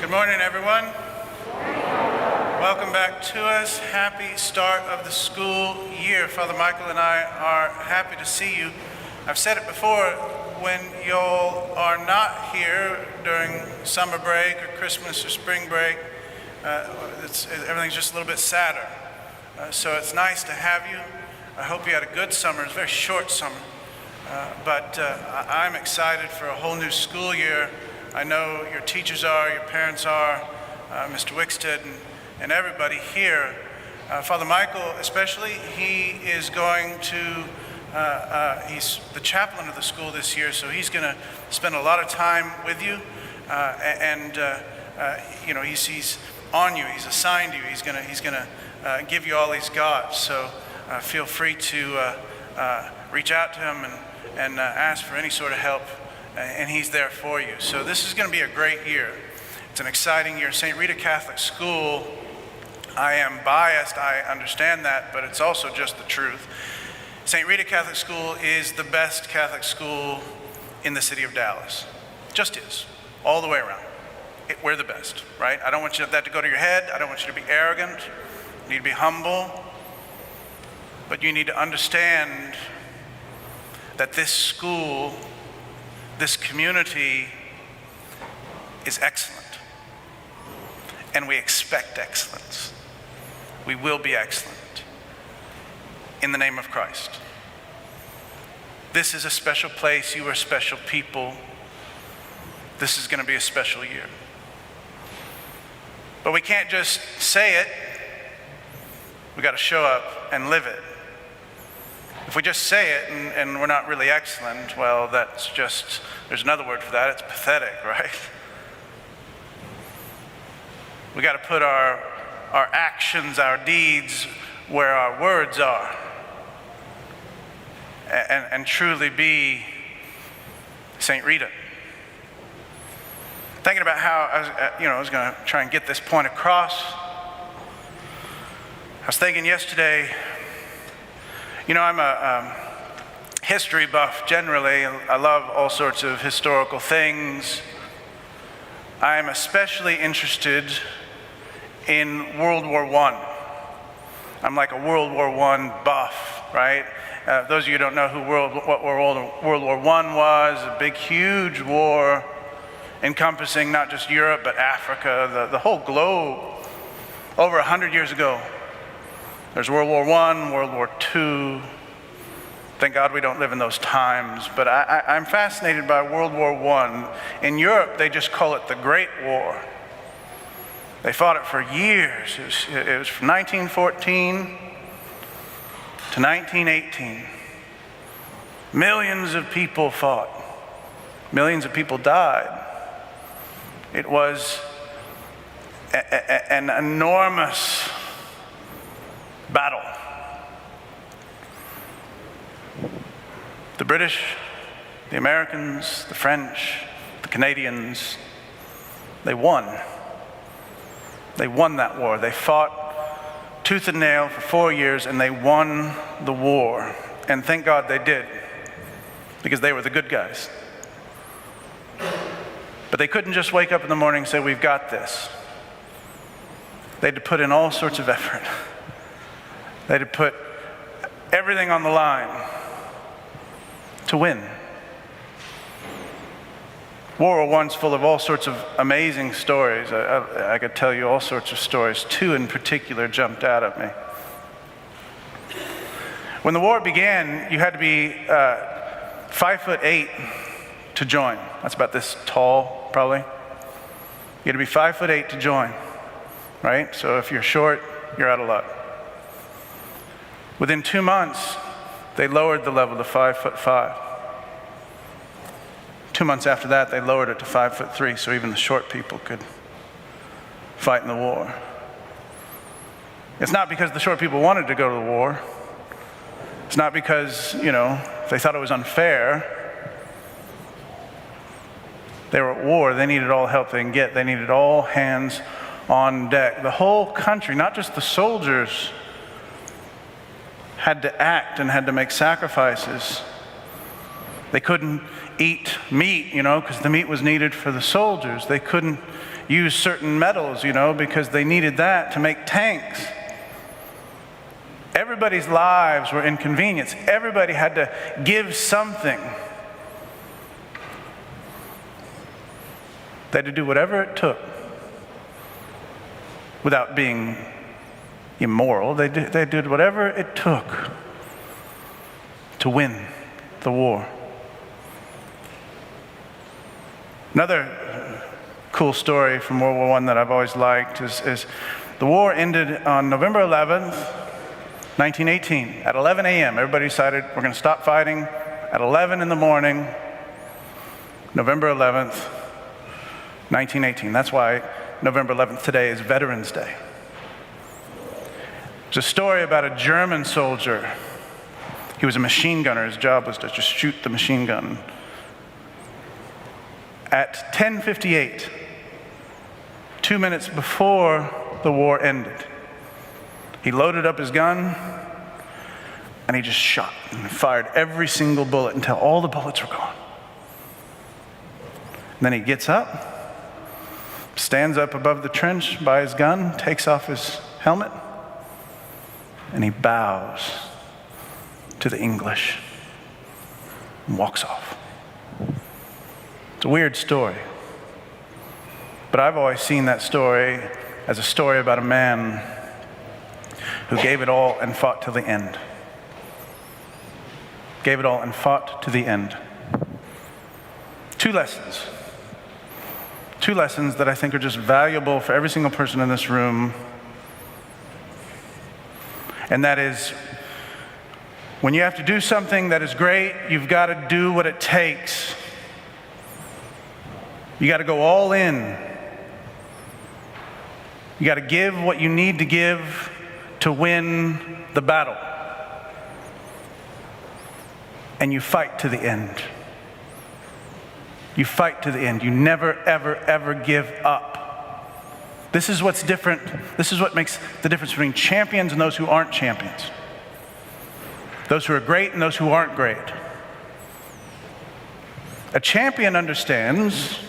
Good morning, everyone. Welcome back to us. Happy start of the school year. Father Michael and I are happy to see you. I've said it before, when y'all are not here during summer break or Christmas or spring break, everything's just a little bit sadder. So it's nice to have you. I hope you had a good summer. It's a very short summer. But I'm excited for a whole new school year. I know your teachers are, your parents are, Mr. Wickstead and everybody here. Father Michael especially, he is going to, he's the chaplain of the school this year, so he's going to spend a lot of time with you. You know, he's on you, he's assigned you, he's going to give you all he's got. So feel free to reach out to him and ask for any sort of help. And he's there for you. So this is going to be a great year. It's an exciting year. St. Rita Catholic School, I am biased, I understand that, but it's also just the truth. St. Rita Catholic School is the best Catholic school in the city of Dallas. Just is, all the way around. We're the best, right? I don't want that to go to your head. I don't want you to be arrogant. You need to be humble. But you need to understand that this school, this community is excellent, and we expect excellence. We will be excellent in the name of Christ. This is a special place. You are special people. This is going to be a special year. But we can't just say it. We got to show up and live it. If we just say it and we're not really excellent, well, that's just, there's another word for that, it's pathetic, right? We got to put our actions, our deeds where our words are, and truly be St. Rita. Thinking about how I was going to try and get this point across. I was thinking yesterday, I'm a history buff generally. I love all sorts of historical things. I'm especially interested in World War I. I'm like a World War I buff, right? Those of you who don't know what World War I was, a big, huge war encompassing not just Europe, but Africa, the whole globe, over 100 years ago. There's World War I, World War II. Thank God we don't live in those times. But I'm fascinated by World War I. In Europe, they just call it the Great War. They fought it for years. It was from 1914 to 1918. Millions of people fought. Millions of people died. It was an enormous battle. The British, the Americans, the French, the Canadians, they won. They won that war. They fought tooth and nail for 4 years, and they won the war. And thank God they did, because they were the good guys. But they couldn't just wake up in the morning and say, we've got this. They had to put in all sorts of effort. They had to put everything on the line to win. World War I's full of all sorts of amazing stories. I could tell you all sorts of stories. Two in particular jumped out at me. When the war began, you had to be 5'8" to join. That's about this tall, probably. You had to be 5'8" to join, right? So if you're short, you're out of luck. Within 2 months, they lowered the level to 5'5". 2 months after that, they lowered it to 5'3", so even the short people could fight in the war. It's not because the short people wanted to go to the war. It's not because, they thought it was unfair. They were at war. They needed all help they can get. They needed all hands on deck. The whole country, not just the soldiers, had to act and had to make sacrifices. They couldn't eat meat, because the meat was needed for the soldiers. They couldn't use certain metals, because they needed that to make tanks. Everybody's lives were inconvenienced. Everybody had to give something. They had to do whatever it took without being immoral. They did whatever it took to win the war. Another cool story from World War I that I've always liked is the war ended on November 11th, 1918, at 11 a.m. Everybody decided we're going to stop fighting at 11 in the morning, November 11th, 1918. That's why November 11th today is Veterans Day. It's a story about a German soldier. He was a machine gunner. His job was to just shoot the machine gun. At 10:58, 2 minutes before the war ended, he loaded up his gun and he just shot and fired every single bullet until all the bullets were gone. And then he gets up, stands up above the trench by his gun, takes off his helmet, and he bows to the English and walks off. It's a weird story, but I've always seen that story as a story about a man who gave it all and fought to the end. Gave it all and fought to the end. Two lessons that I think are just valuable for every single person in this room. And that is, when you have to do something that is great, you've got to do what it takes. You got to go all in. You got to give what you need to give to win the battle. And you fight to the end. You fight to the end. You never, ever, ever give up. This is what's different. This is what makes the difference between champions and those who aren't champions. Those who are great and those who aren't great. A champion understands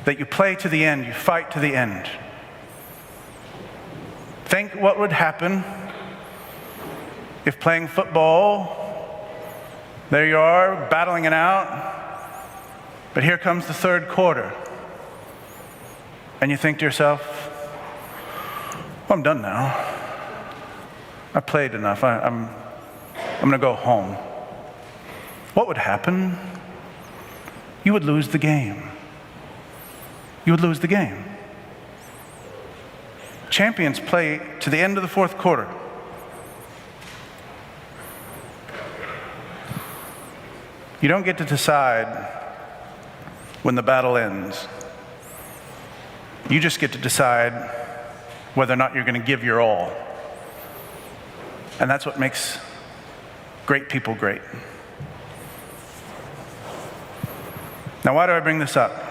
that you play to the end, you fight to the end. Think what would happen if playing football, there you are, battling it out, but here comes the third quarter. And you think to yourself, well, I'm done now. I played enough. I'm going to go home. What would happen? You would lose the game. You would lose the game. Champions play to the end of the fourth quarter. You don't get to decide when the battle ends. You just get to decide whether or not you're going to give your all. And that's what makes great people great. Now, why do I bring this up?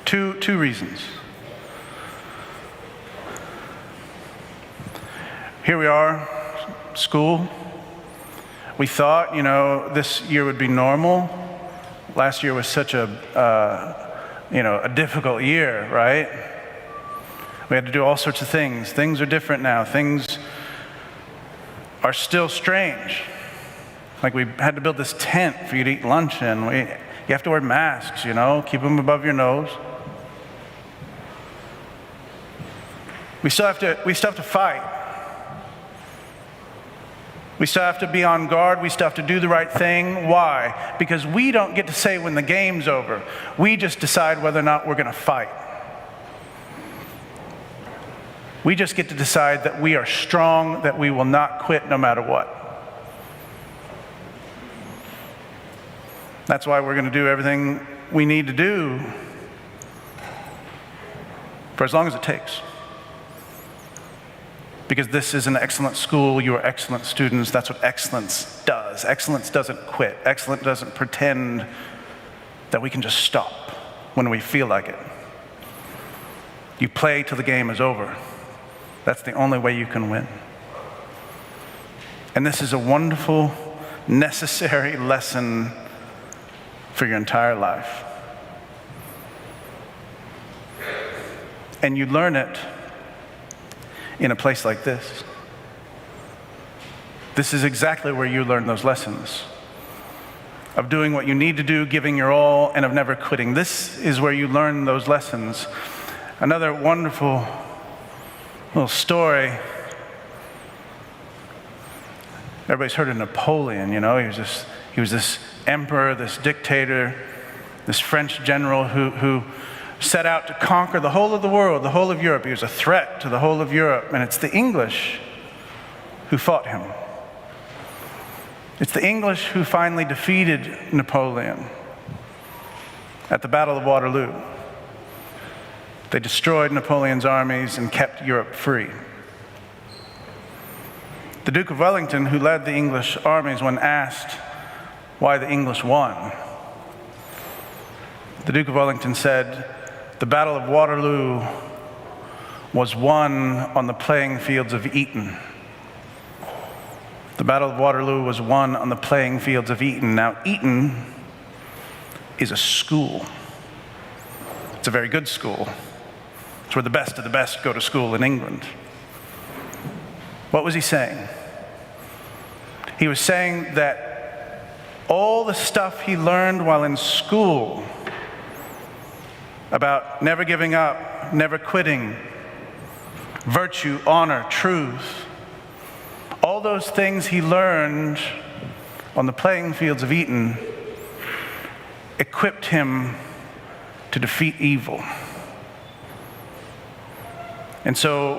Two reasons. Here we are, school. We thought, this year would be normal. Last year was such a difficult year, right? We had to do all sorts of things. Things are different now. Things are still strange. Like we had to build this tent for you to eat lunch in. You have to wear masks, keep them above your nose. We still have to fight. We still have to be on guard. We still have to do the right thing. Why? Because we don't get to say when the game's over. We just decide whether or not we're going to fight. We just get to decide that we are strong, that we will not quit no matter what. That's why we're going to do everything we need to do for as long as it takes. Because this is an excellent school, you are excellent students. That's what excellence does. Excellence doesn't quit. Excellence doesn't pretend that we can just stop when we feel like it. You play till the game is over. That's the only way you can win. And this is a wonderful necessary lesson for your entire life. And you learn it in a place like this. This is exactly where you learn those lessons of doing what you need to do, giving your all, and of never quitting. This is where you learn those lessons. Another wonderful little story. Everybody's heard of Napoleon, you know. He was this emperor, this dictator, this French general who set out to conquer the whole of the world, the whole of Europe. He was a threat to the whole of Europe, and it's the English who fought him. It's the English who finally defeated Napoleon at the Battle of Waterloo. They destroyed Napoleon's armies and kept Europe free. The Duke of Wellington, who led the English armies, when asked why the English won, the Duke of Wellington said, "The Battle of Waterloo was won on the playing fields of Eton." The Battle of Waterloo was won on the playing fields of Eton. Now, Eton is a school. It's a very good school. It's where the best of the best go to school in England. What was he saying? He was saying that all the stuff he learned while in school about never giving up, never quitting, virtue, honor, truth, all those things he learned on the playing fields of Eton equipped him to defeat evil. And so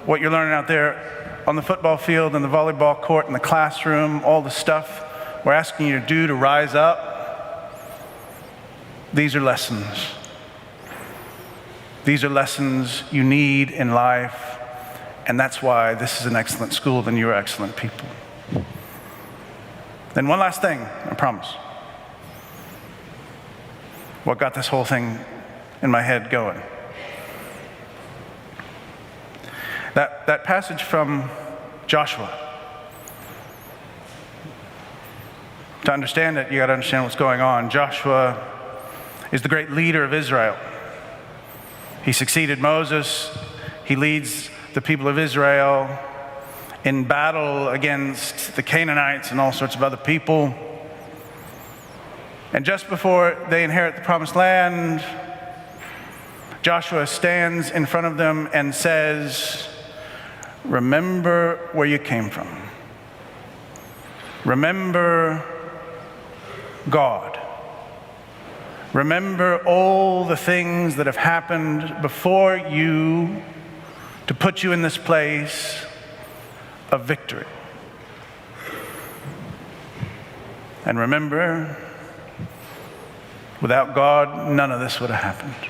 what you're learning out there on the football field and the volleyball court and the classroom, all the stuff we're asking you to do to rise up, these are lessons. These are lessons you need in life. And that's why this is an excellent school and you're excellent people. Then one last thing, I promise. What got this whole thing in my head going? That passage from Joshua. To understand it, you got to understand what's going on. Joshua is the great leader of Israel. He succeeded Moses. He leads the people of Israel in battle against the Canaanites and all sorts of other people. And just before they inherit the promised land, Joshua stands in front of them and says, "Remember where you came from. Remember God. Remember all the things that have happened before you to put you in this place of victory. And remember, without God, none of this would have happened."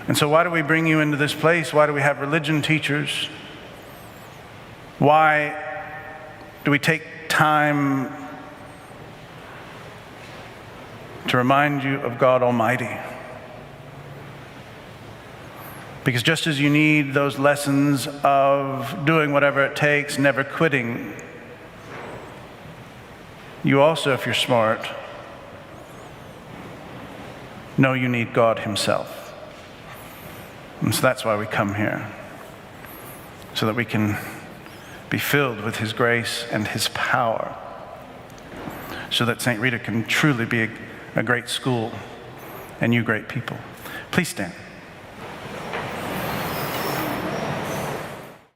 And so why do we bring you into this place? Why do we have religion teachers? Why do we take time to remind you of God Almighty? Because just as you need those lessons of doing whatever it takes, never quitting, you also, if you're smart, know you need God Himself. And so that's why we come here, so that we can be filled with His grace and His power, so that St. Rita can truly be a great school and you great people. Please stand.